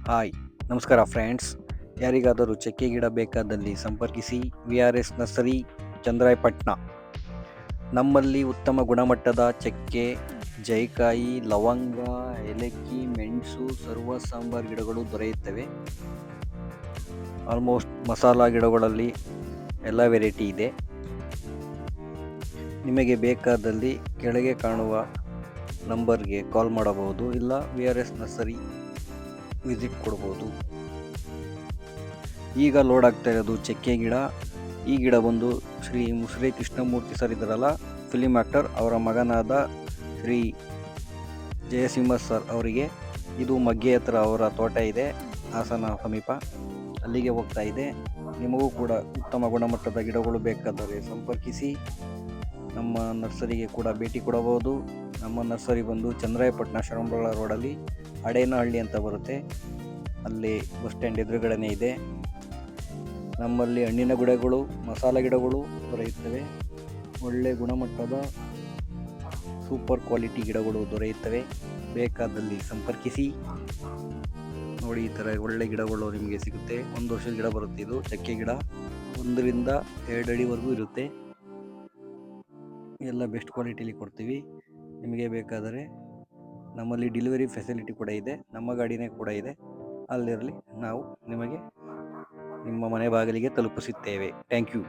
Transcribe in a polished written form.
Hi, ನಮಸ್ಕಾರ friends. ಯಾರಿಗಾದರೂ ಚಕ್ಕೆ ಗಿಡ ಬೇಕಾದಲ್ಲಿ ಸಂಪರ್ಕಿಸಿ. VRS nursery, Chandrayapatna. ನಮ್ಮಲ್ಲಿ ಉತ್ತಮ ಗುಣಮಟ್ಟದ ಚಕ್ಕೆ, ಜಾಯಿಕಾಯಿ, ಲವಂಗ, ಏಲಕ್ಕಿ, ಮೆಣಸು, ಸರ್ವ ಸಾಂಬಾರ್ ಗಿಡಗಳು ದೊರೆಯುತ್ತವೆ. ಆಲ್ಮೋಸ್ಟ್ ಮಸಾಲ ಗಿಡಗಳಲ್ಲಿ ಎಲ್ಲ ವೆರೈಟಿ ಇದೆ. ನಿಮಗೆ ಬೇಕಾದಲ್ಲಿ ಕೆಳಗೆ ಕಾಣುವ ನಂಬರ್ಗೆ ಕಾಲ್ ಮಾಡಬಹುದು, ಇಲ್ಲ VRS ನರ್ಸರಿ ವಿಸಿಟ್ ಕೊಡ್ಬೋದು. ಈಗ ಲೋಡ್ ಆಗ್ತಾ ಇರೋದು ಚಕ್ಕೆ ಗಿಡ. ಈ ಗಿಡ ಬಂದು ಶ್ರೀ ಮುಸ್ರೆ ಕೃಷ್ಣಮೂರ್ತಿ ಸರ್ ಇದ್ದಾರಲ್ಲ, ಫಿಲಿಂ ಆ್ಯಕ್ಟರ್, ಅವರ ಮಗನಾದ ಶ್ರೀ ಜಯಸಿಂಹ ಸರ್ ಅವರಿಗೆ. ಇದು ಮಗ್ಗೆ ಹತ್ರ ಅವರ ತೋಟ ಇದೆ, ಹಾಸನ ಸಮೀಪ. ಅಲ್ಲಿಗೆ ಹೋಗ್ತಾ ಇದೆ. ನಿಮಗೂ ಕೂಡ ಉತ್ತಮ ಗುಣಮಟ್ಟದ ಗಿಡಗಳು ಬೇಕಾದರೆ ಸಂಪರ್ಕಿಸಿ. ನಮ್ಮ ನರ್ಸರಿಗೆ ಕೂಡ ಭೇಟಿ ಕೊಡಬಹುದು. ನಮ್ಮ ನರ್ಸರಿ ಬಂದು ಚಂದ್ರಾಯಪಟ್ಟಣ ಶರಂಬಳ ರೋಡಲ್ಲಿ ಅಡೇನಹಳ್ಳಿ ಅಂತ ಬರುತ್ತೆ, ಅಲ್ಲಿ ಬಸ್ ಸ್ಟ್ಯಾಂಡ್ ಎದುರುಗಡೆನೇ ಇದೆ. ನಮ್ಮಲ್ಲಿ ಹಣ್ಣಿನ ಗಿಡಗಳು, ಮಸಾಲ ಗಿಡಗಳು ದೊರೆಯುತ್ತವೆ. ಒಳ್ಳೆ ಗುಣಮಟ್ಟದ ಸೂಪರ್ ಕ್ವಾಲಿಟಿ ಗಿಡಗಳು ದೊರೆಯುತ್ತವೆ. ಬೇಕಾದಲ್ಲಿ ಸಂಪರ್ಕಿಸಿ. ನೋಡಿ, ಈ ಥರ ಒಳ್ಳೆ ಗಿಡಗಳು ನಿಮಗೆ ಸಿಗುತ್ತೆ. 1 ವರ್ಷದ ಗಿಡ ಬರುತ್ತೆ. ಇದು ಚಕ್ಕೆ ಗಿಡ 1 ರಿಂದ 2 ಅಡಿವರೆಗೂ ಇರುತ್ತೆ. ಎಲ್ಲ ಬೆಸ್ಟ್ ಕ್ವಾಲಿಟಿಲಿ ಕೊಡ್ತೀವಿ. ನಿಮಗೆ ಬೇಕಾದರೆ ನಮ್ಮಲ್ಲಿ ಡೆಲಿವರಿ ಫೆಸಿಲಿಟಿ ಕೂಡ ಇದೆ. ನಮ್ಮ ಗಾಡಿನೇ ಕೂಡ ಇದೆ. ಅಲ್ಲಿರಲಿ, ನಾವು ನಿಮಗೆ ನಿಮ್ಮ ಮನೆ ಬಾಗಿಲಿಗೆ ತಲುಪಿಸುತ್ತೇವೆ. Thank you.